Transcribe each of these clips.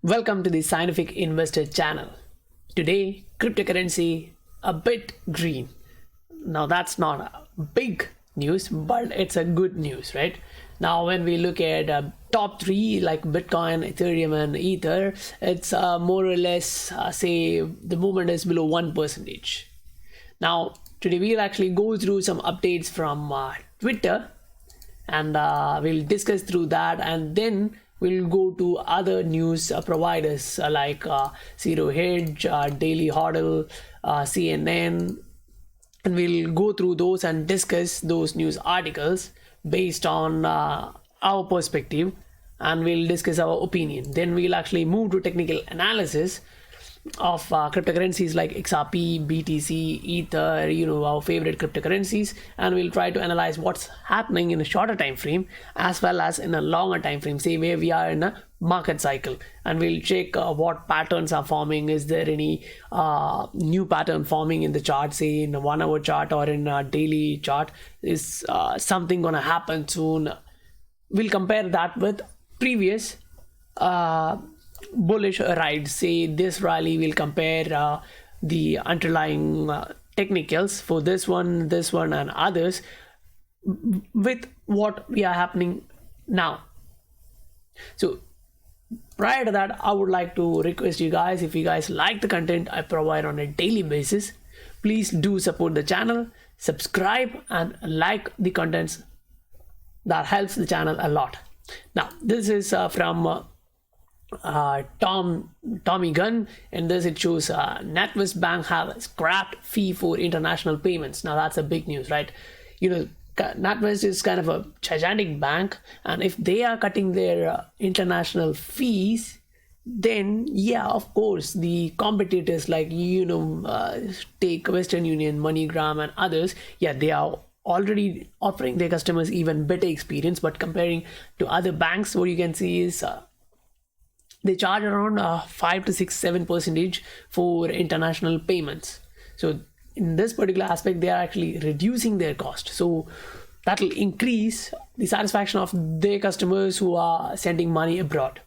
Welcome to the Scientific Investor channel. Today, cryptocurrency a bit green. Now that's not a big news, but it's a good news, right? Now when we look at top three like Bitcoin, Ethereum and Ether, it's more or less say the movement is below 1%. Now today we'll actually go through some updates from Twitter and we'll discuss through that, and then we'll go to other news providers like Zero Hedge, Daily Hodl, CNN, and we'll go through those and discuss those news articles based on our perspective, and we'll discuss our opinion. Then we'll actually move to technical analysis of cryptocurrencies like XRP, BTC, Ether, our favorite cryptocurrencies, and we'll try to analyze what's happening in a shorter time frame as well as in a longer time frame, say where we are in a market cycle, and we'll check what patterns are forming. Is there any new pattern forming in the chart, say in a 1 hour chart or in a daily chart? Is something gonna happen soon? We'll compare that with previous bullish ride. Say this rally, will compare the underlying technicals for this one and others with what we are happening now. So prior to that, I would like to request you guys, if you guys like the content I provide on a daily basis, please do support the channel, subscribe and like the contents. That helps the channel a lot. Now this is from Tommy Gunn, and this it shows NatWest Bank have scrapped fee for international payments. Now that's a big news, right? NatWest is kind of a gigantic bank, and if they are cutting their international fees, then yeah, of course the competitors like take Western Union, MoneyGram and others, yeah, they are already offering their customers even better experience. But comparing to other banks, what you can see is they charge around 5 to 7% for international payments. So in this particular aspect, they are actually reducing their cost. So that will increase the satisfaction of their customers who are sending money abroad.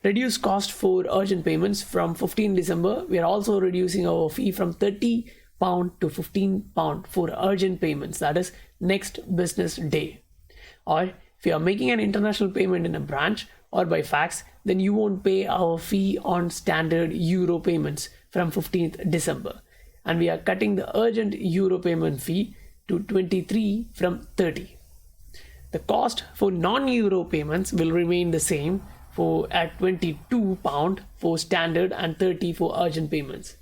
Reduce cost for urgent payments from 15 December. We are also reducing our fee from £30 to £15 for urgent payments. That is next business day. Or if you are making an international payment in a branch or by fax, then you won't pay our fee on standard euro payments from 15th December. And we are cutting the urgent euro payment fee to 23 from 30. The cost for non-euro payments will remain the same at £22 for standard and 30 for urgent payments.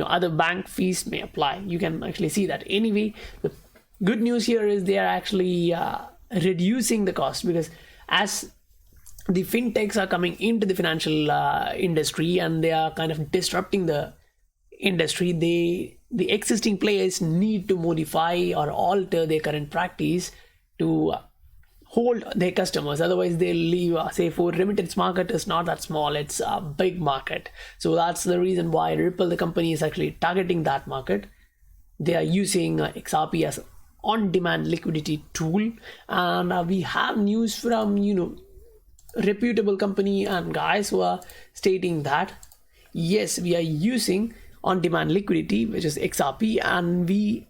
Other bank fees may apply. You can actually see that. Anyway, the good news here is they are actually reducing the cost, because as the fintechs are coming into the financial industry and they are kind of disrupting the industry, the existing players need to modify or alter their current practice to hold their customers. Otherwise they'll leave. Say for remittance market is not that small, it's a big market. So that's the reason why Ripple, the company, is actually targeting that market. They are using XRP as on-demand liquidity tool, and we have news from reputable company and guys who are stating that yes, we are using on-demand liquidity, which is XRP, and we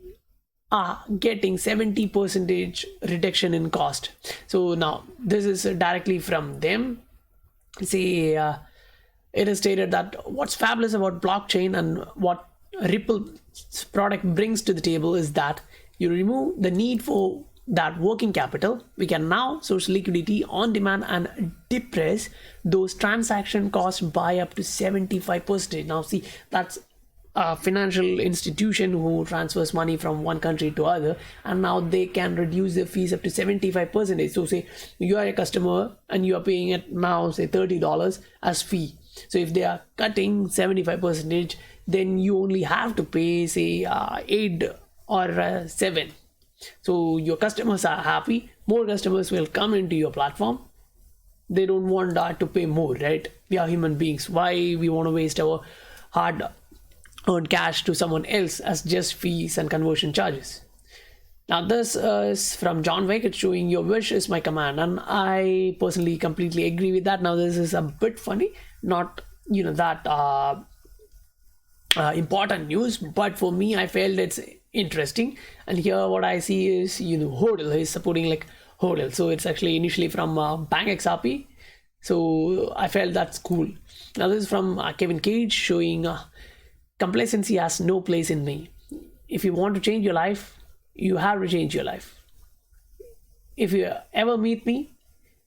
are getting 70% reduction in cost. So now this is directly from them. Say it is stated that what's fabulous about blockchain and what Ripple's product brings to the table is that you remove the need for that working capital. We can now source liquidity on demand and depress those transaction costs by up to 75%. Now see, that's a financial institution who transfers money from one country to other, and now they can reduce their fees up to 75%. So say you are a customer and you are paying it now, say $30 as fee. So if they are cutting 75%, then you only have to pay say 8 or 7. So your customers are happy. More customers will come into your platform. They don't want to pay more, right? We are human beings. Why we want to waste our hard earned cash to someone else as just fees and conversion charges? Now this is from John Wick. It's showing your wish is my command, and I personally completely agree with that. Now this is a bit funny, not that important news, but for me I felt it's interesting. And here what I see is hodl is supporting like hodl, so it's actually initially from Bank XRP, so I felt that's cool. Now this is from Kevin Cage showing complacency has no place in me. If you want to change your life, you have to change your life. If you ever meet me,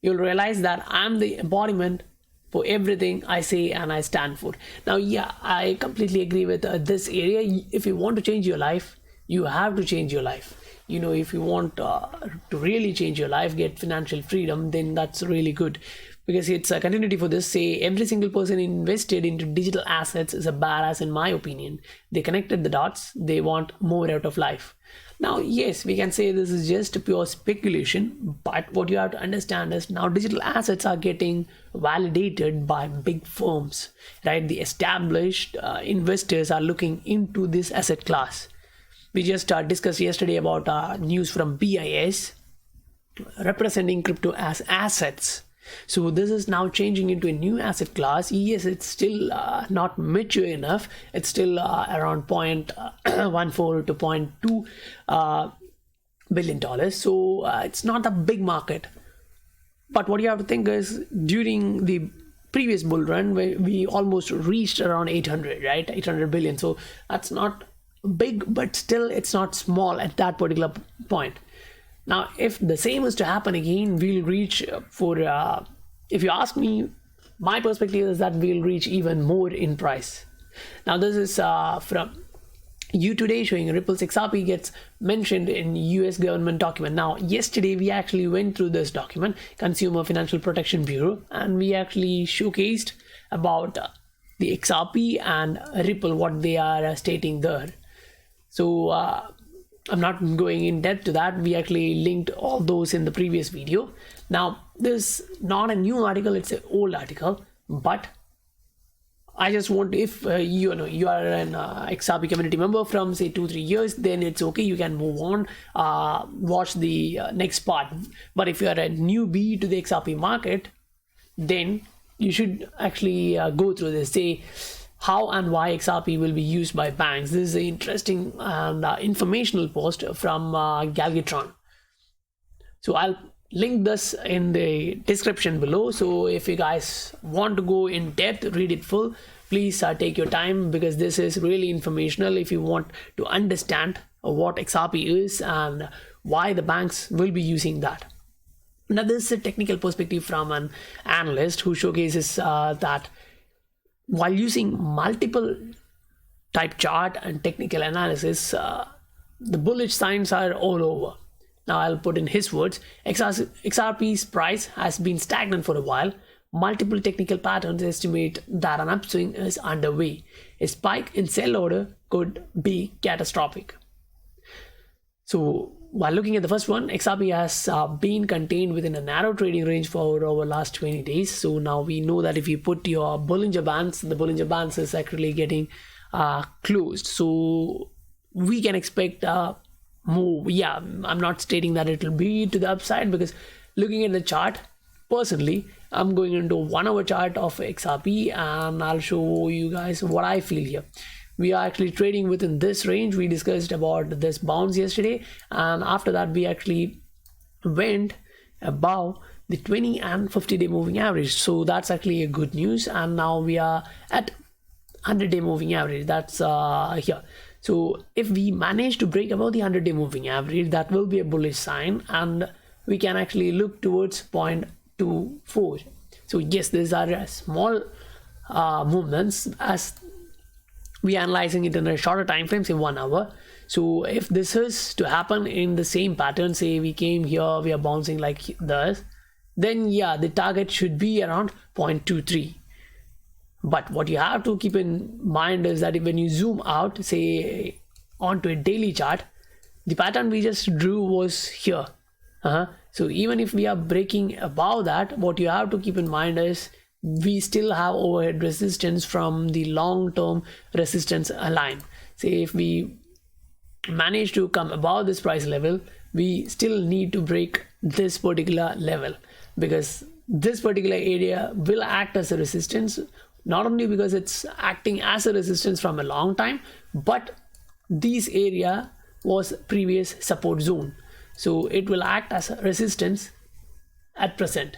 you'll realize that I'm the embodiment for everything I say and I stand for. Now, yeah, I completely agree with this area. If you want to change your life, you have to change your life. If you want to really change your life, get financial freedom, then that's really good. Because it's a continuity for this. Say every single person invested into digital assets is a badass in my opinion. They connected the dots. They want more out of life. Now, yes, we can say this is just pure speculation, but what you have to understand is now digital assets are getting validated by big firms, right? The established investors are looking into this asset class. We just discussed yesterday about news from BIS representing crypto as assets. So this is now changing into a new asset class. Yes, it's still not mature enough. It's still around 0.14 to 0.2 billion dollars. So it's not a big market. But what you have to think is during the previous bull run, we almost reached around 800, right? 800 billion. So that's not big, but still it's not small at that particular point. Now, if the same is to happen again, we'll reach if you ask me, my perspective is that we'll reach even more in price. Now, this is from You Today showing Ripple's XRP gets mentioned in US government document. Now, yesterday we actually went through this document, Consumer Financial Protection Bureau, and we actually showcased about the XRP and Ripple, what they are stating there. So, I'm not going in depth to that. We actually linked all those in the previous video. Now, this is not a new article, it's an old article, but I just want, if you are an XRP community member from say 2-3 years, then it's okay, you can move on, watch the next part. But if you are a newbie to the XRP market, then you should actually go through this, say how and why XRP will be used by banks. This is an interesting and informational post from Galgatron. So I'll link this in the description below. So if you guys want to go in depth, read it full, please take your time, because this is really informational if you want to understand what XRP is and why the banks will be using that. Now, this is a technical perspective from an analyst who showcases that while using multiple type chart and technical analysis, the bullish signs are all over. Now, I'll put in his words, XRP's price has been stagnant for a while. Multiple technical patterns estimate that an upswing is underway. A spike in sell order could be catastrophic. So, while looking at the first one, XRP has been contained within a narrow trading range for over last 20 days. So now we know that if you put your Bollinger Bands, the Bollinger Bands is actually getting closed. So we can expect move. Yeah, I'm not stating that it will be to the upside, because looking at the chart, personally, I'm going into 1 hour chart of XRP and I'll show you guys what I feel here. We are actually trading within this range. We discussed about this bounce yesterday, and after that we actually went above the 20 and 50-day moving average. So that's actually a good news, and now we are at 100-day moving average. That's here. So if we manage to break above the 100-day moving average, that will be a bullish sign, and we can actually look towards 0.24. So yes, these are small movements as we are analyzing it in a shorter time frame, say 1 hour. So if this is to happen in the same pattern, say we came here, we are bouncing like this, then yeah, the target should be around 0.23. But what you have to keep in mind is that when you zoom out, say onto a daily chart, the pattern we just drew was here. So even if we are breaking above that, what you have to keep in mind is we still have overhead resistance from the long-term resistance line. Say if we manage to come above this price level, we still need to break this particular level, because this particular area will act as a resistance, not only because it's acting as a resistance from a long time, but this area was previous support zone, so it will act as a resistance at present.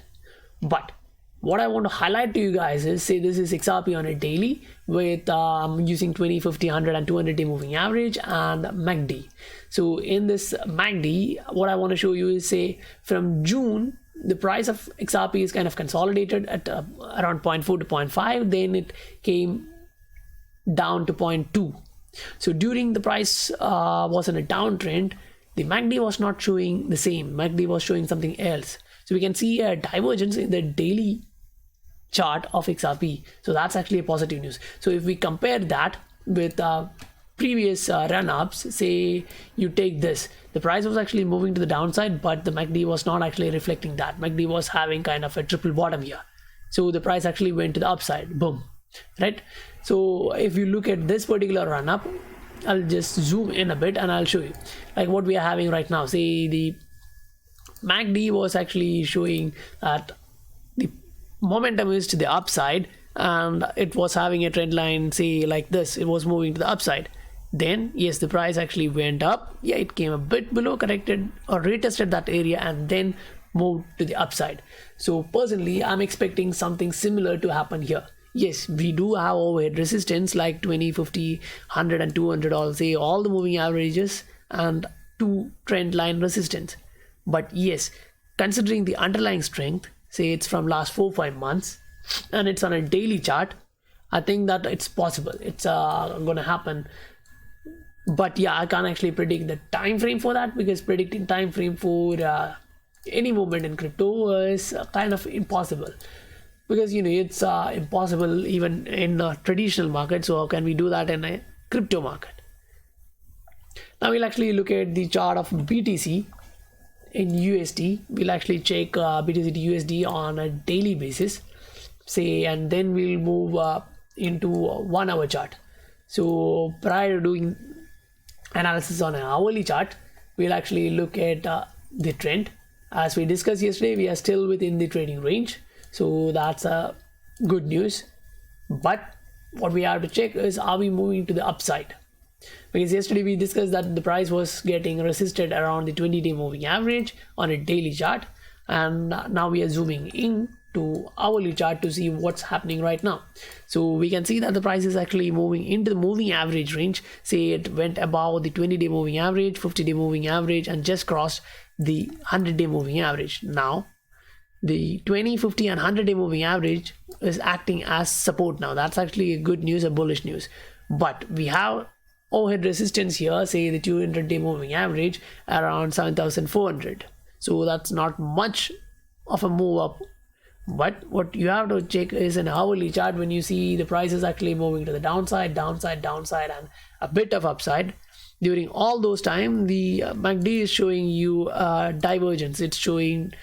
But what I want to highlight to you guys is, say this is XRP on a daily with using 20, 50, 100 and 200 day moving average and MACD. So in this MACD, what I want to show you is, say from June, the price of XRP is kind of consolidated at around 0.4 to 0.5, then it came down to 0.2. So during the price was in a downtrend, the MACD was not showing the same. MACD was showing something else. So we can see a divergence in the daily chart of XRP. So that's actually a positive news. So if we compare that with previous run-ups, say you take this, the price was actually moving to the downside, but the MACD was not actually reflecting that. MACD was having kind of a triple bottom here. So the price actually went to the upside, boom, right? So if you look at this particular run-up, I'll just zoom in a bit and I'll show you like what we are having right now. Say the MACD was actually showing that the momentum is to the upside and it was having a trend line, say like this, it was moving to the upside. Then yes, the price actually went up, yeah, it came a bit below, corrected or retested that area and then moved to the upside. So personally, I'm expecting something similar to happen here. Yes, we do have overhead resistance like 20, 50, 100 and 200, all say all the moving averages and two trend line resistance. But yes, considering the underlying strength, say it's from last 4-5 months and it's on a daily chart, I think that it's possible, it's gonna happen. But yeah, I can't actually predict the time frame for that, because predicting time frame for any movement in crypto is kind of impossible, because you know it's impossible even in a traditional market. So how can we do that in a crypto market? Now we'll actually look at the chart of BTC in USD. We'll actually check BTC to USD on a daily basis, say, and then we'll move into a 1 hour chart. So prior to doing analysis on an hourly chart, we'll actually look at the trend. As we discussed yesterday, we are still within the trading range, so that's good news. But what we have to check is, are we moving to the upside? Because yesterday we discussed that the price was getting resisted around the 20-day moving average on a daily chart, and now we are zooming in to hourly chart to see what's happening right now. So we can see that the price is actually moving into the moving average range. Say it went above the 20-day moving average, 50-day moving average, and just crossed the 100-day moving average. Now the 20, 50 and 100-day moving average is acting as support. Now that's actually a good news, a bullish news. But we have overhead resistance here, say the 200-day moving average around 7,400. So that's not much of a move up. But what you have to check is an hourly chart, when you see the price is actually moving to the downside, and a bit of upside. During all those time, the MACD is showing you divergence. It's showing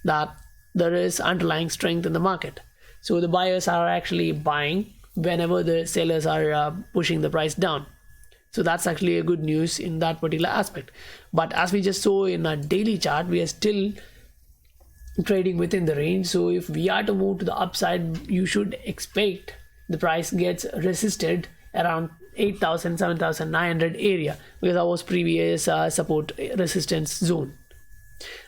that there is underlying strength in the market. So the buyers are actually buying whenever the sellers are pushing the price down. So that's actually a good news in that particular aspect. But as we just saw in a daily chart, we are still trading within the range. So if we are to move to the upside, you should expect the price gets resisted around 8,000, 7,900 area, because that was previous support resistance zone.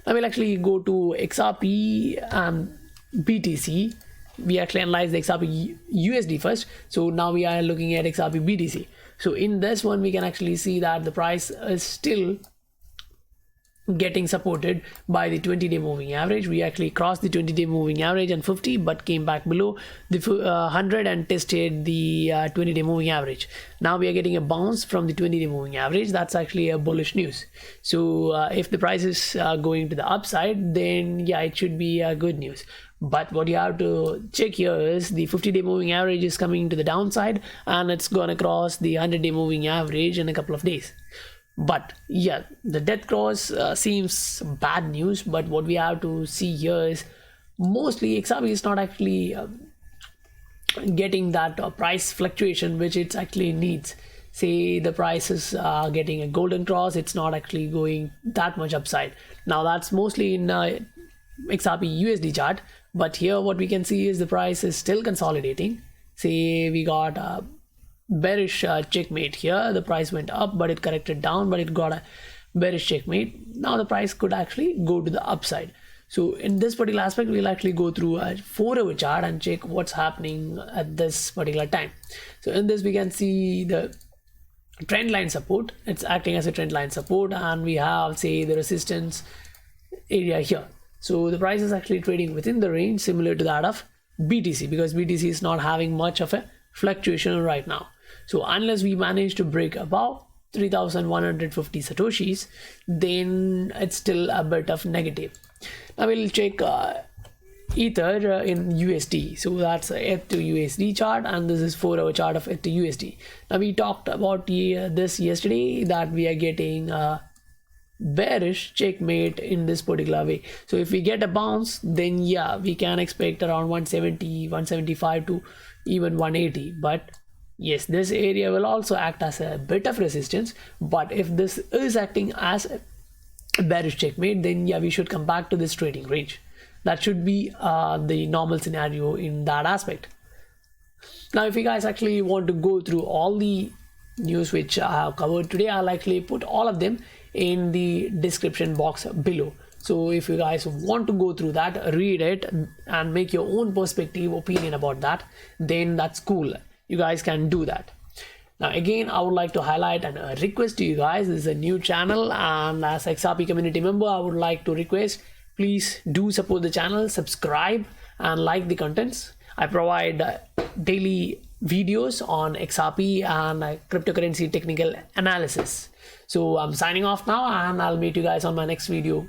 Now we'll actually go to XRP and BTC. We actually analyze the XRP USD first. So now we are looking at XRP BTC. So in this one, we can actually see that the price is still getting supported by the 20-day moving average. We actually crossed the 20-day moving average and 50, but came back below the 100 and tested the 20-day moving average. Now we are getting a bounce from the 20-day moving average. That's actually a bullish news. So if the price is going to the upside, then yeah, it should be good news. But what you have to check here is the 50-day moving average is coming to the downside, and it's gonna cross the 100-day moving average in a couple of days. But yeah, the death cross seems bad news, but what we have to see here is mostly XRP is not actually getting that price fluctuation which it actually needs. say the price is getting a golden cross, it's not actually going that much upside. Now that's mostly in XRP USD chart, but here what we can see is the price is still consolidating. Say we got a bearish checkmate here, the price went up but it corrected down, but it got a bearish checkmate. Now the price could actually go to the upside. So in this particular aspect, we'll actually go through a 4-hour chart and check what's happening at this particular time. So in this we can see the trend line support, it's acting as a trend line support, and we have say the resistance area here. So the price is actually trading within the range similar to that of BTC, because BTC is not having much of a fluctuation right now. So unless we manage to break above 3,150 satoshis, then it's still a bit of negative. Now we'll check Ether in USD. So that's a Eth to USD chart, and this is 4-hour chart of Eth to USD. Now we talked about this yesterday, that we are getting bearish checkmate in this particular way. So if we get a bounce, then yeah, we can expect around 170, 175 to even 180. But yes, this area will also act as a bit of resistance. But if this is acting as a bearish checkmate, then yeah, we should come back to this trading range. That should be the normal scenario in that aspect. Now if you guys actually want to go through all the news which I have covered today, I'll actually put all of them in the description box below. So if you guys want to go through that, read it and make your own perspective opinion about that, then that's cool, you guys can do that. Now again, I would like to highlight and request to you guys, this is a new channel, and as XRP community member, I would like to request, please do support the channel, subscribe and like the contents. I provide daily videos on XRP and cryptocurrency technical analysis. So I'm signing off now, and I'll meet you guys on my next video.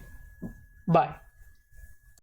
Bye.